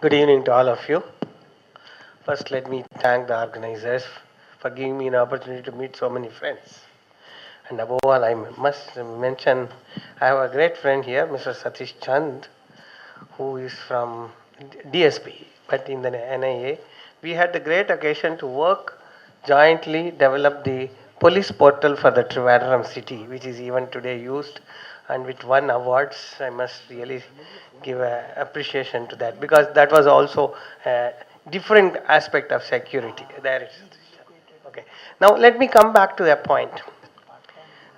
Good evening to all of you. First, let me thank the organizers for giving me an opportunity to meet so many friends. And above all, I must mention I have a great friend here, Mr. Satish Chand, who is from DSP, but in the NIA. We had the great occasion to work jointly, develop the police portal for the Trivandrum city, which is even today used, and with won awards. I must really give a appreciation to that because that was also a different aspect of security. There is. Okay. Now let me come back to a point.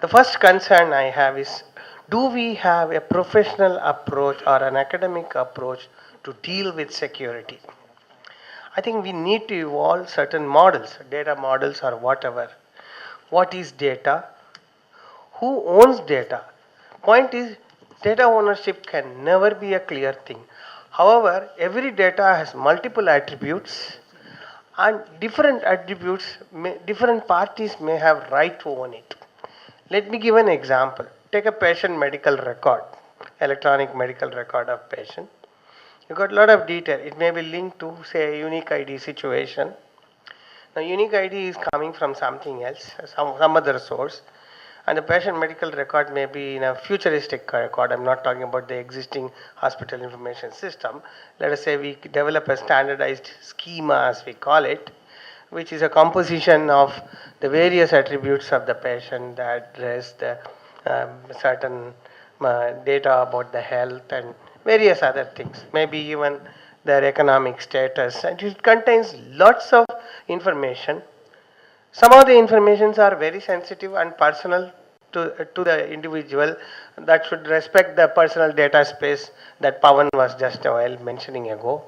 The first concern I have is, do we have a professional approach or an academic approach to deal with security? I think we need to evolve certain models, data models or whatever. What is data? Who owns data? Point is, data ownership can never be a clear thing. However, every data has multiple attributes, and different attributes, different parties may have right to own it. Let me give an example. Take a patient medical record, electronic medical record of patient. You got a lot of detail. It may be linked to, say, a unique ID situation. Now, unique ID is coming from something else, some other source, and the patient medical record may be in a futuristic record. I'm not talking about the existing hospital information system. Let us say we develop a standardized schema, as we call it, which is a composition of the various attributes of the patient, the address, the certain data about the health, and various other things, maybe even their economic status, and it contains lots of information. Some of the informations are very sensitive and personal to the individual, that should respect the personal data space that Pavan was just a while mentioning ago.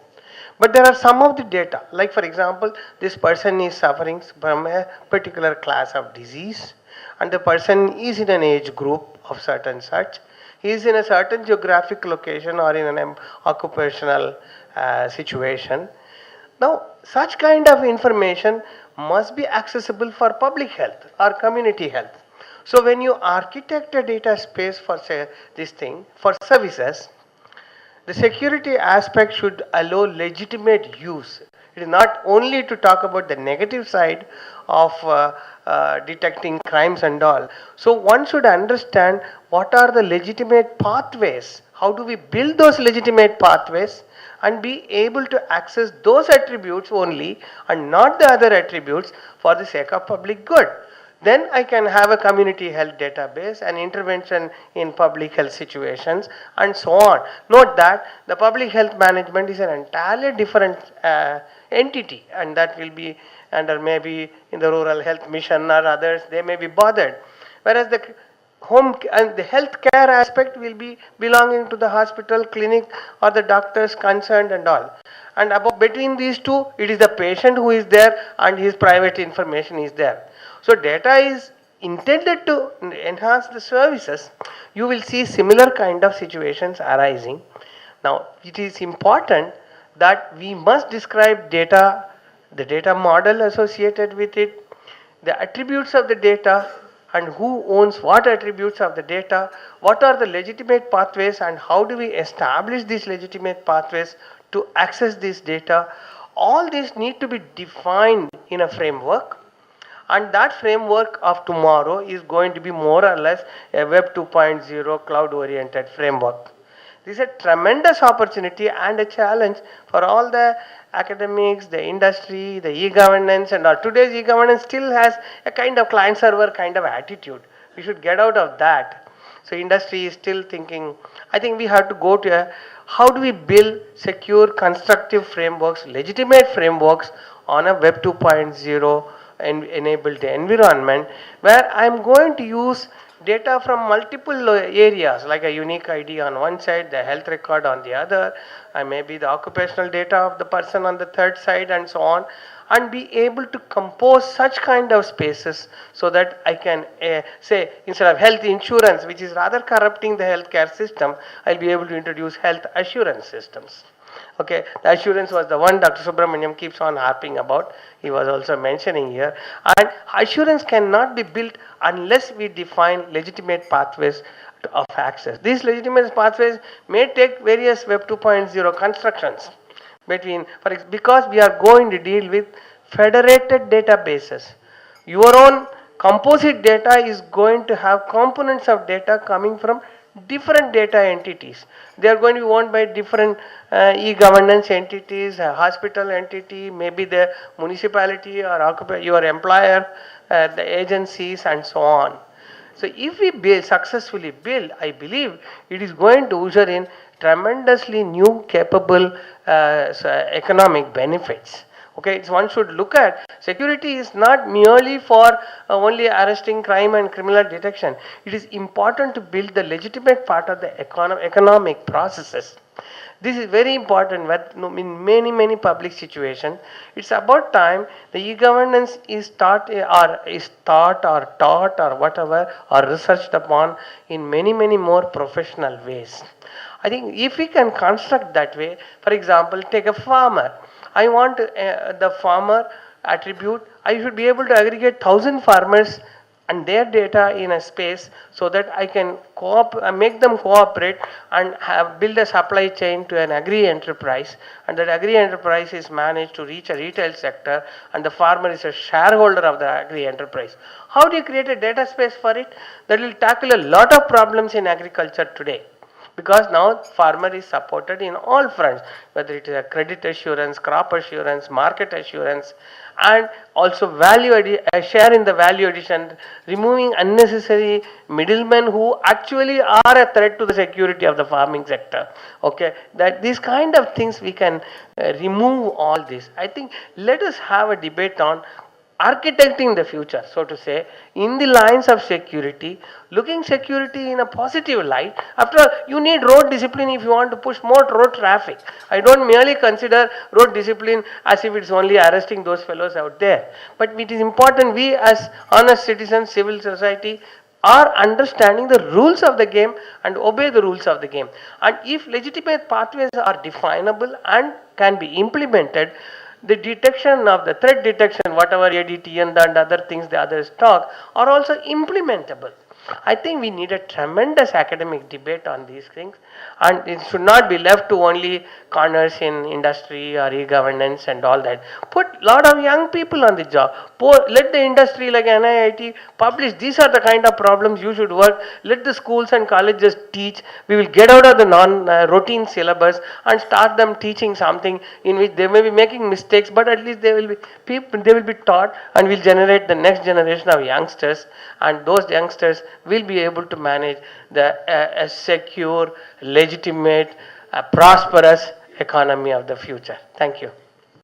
But there are some of the data, like for example, this person is suffering from a particular class of disease, and the person is in an age group of certain such. He is in a certain geographic location or in an occupational situation. Now, such kind of information must be accessible for public health or community health. So, when you architect a data space for say this thing for services, the security aspect should allow legitimate use. It is not only to talk about the negative side of detecting crimes and all. So one should understand what are the legitimate pathways. How do we build those legitimate pathways and be able to access those attributes only and not the other attributes for the sake of public good. Then I can have a community health database and intervention in public health situations and so on. Note that the public health management is an entirely different entity, and that will be under maybe in the rural health mission or others, they may be bothered. Whereas the home and the health care aspect will be belonging to the hospital, clinic or the doctors concerned and all. And above between these two, it is the patient who is there and his private information is there. So data is intended to enhance the services. You will see similar kind of situations arising. Now it is important that we must describe data, the data model associated with it, the attributes of the data, and who owns what attributes of the data, what are the legitimate pathways, and how do we establish these legitimate pathways to access this data. All these need to be defined in a framework, and that framework of tomorrow is going to be more or less a Web 2.0 cloud oriented framework. This is a tremendous opportunity and a challenge for all the academics, the industry, the e-governance and all. Today's e-governance still has a kind of client server kind of attitude. We should get out of that. So industry is still thinking, I think we have to go to a, how do we build secure constructive frameworks, legitimate frameworks on a Web 2.0 enabled environment where I am going to use data from multiple areas like a unique ID on one side, the health record on the other, and maybe the occupational data of the person on the third side and so on, and be able to compose such kind of spaces so that I can say instead of health insurance, which is rather corrupting the healthcare system, I'll be able to introduce health assurance systems. Okay, the assurance was the one Dr. Subramaniam keeps on harping about. He was also mentioning here. And assurance cannot be built unless we define legitimate pathways of access. These legitimate pathways may take various Web 2.0 constructions. because we are going to deal with federated databases. Your own composite data is going to have components of data coming from different data entities. They are going to be owned by different e-governance entities, a hospital entity, maybe the municipality or your employer, the agencies, and so on. So if we successfully build, I believe it is going to usher in tremendously new capable economic benefits. Okay, so one should look at security is not merely for only arresting crime and criminal detection. It is important to build the legitimate part of the economic processes. This is very important in many public situations. It's about time the e-governance is taught or taught or whatever or researched upon in many more professional ways. I think if we can construct that way, for example, take a farmer. I want the farmer attribute. I should be able to aggregate 1,000 farmers and their data in a space so that I can make them cooperate and build a supply chain to an agri enterprise, and that agri enterprise is managed to reach a retail sector, and the farmer is a shareholder of the agri enterprise. How do you create a data space for it? That will tackle a lot of problems in agriculture today, because now farmer is supported in all fronts, whether it is a credit assurance, crop assurance, market assurance, and also a share in the value addition, removing unnecessary middlemen who actually are a threat to the security of the farming sector. Okay, that these kind of things we can remove all this. I think let us have a debate on architecting the future, so to say, in the lines of security, looking security in a positive light. After all, you need road discipline if you want to push more road traffic. I don't merely consider road discipline as if it's only arresting those fellows out there. But it is important we as honest citizens, civil society, are understanding the rules of the game and obey the rules of the game. And if legitimate pathways are definable and can be implemented, the detection of the threat detection, whatever ADT and other things the others talk, are also implementable. I think we need a tremendous academic debate on these things, and it should not be left to only corners in industry or e-governance and all that. Put a lot of young people on the job. Let the industry like NIIT publish, these are the kind of problems you should work. Let the schools and colleges teach. We will get out of the non-routine syllabus and start them teaching something in which they may be making mistakes, but at least they will be taught, and will generate the next generation of youngsters, and those youngsters will be able to manage a secure, legitimate, prosperous economy of the future. Thank you.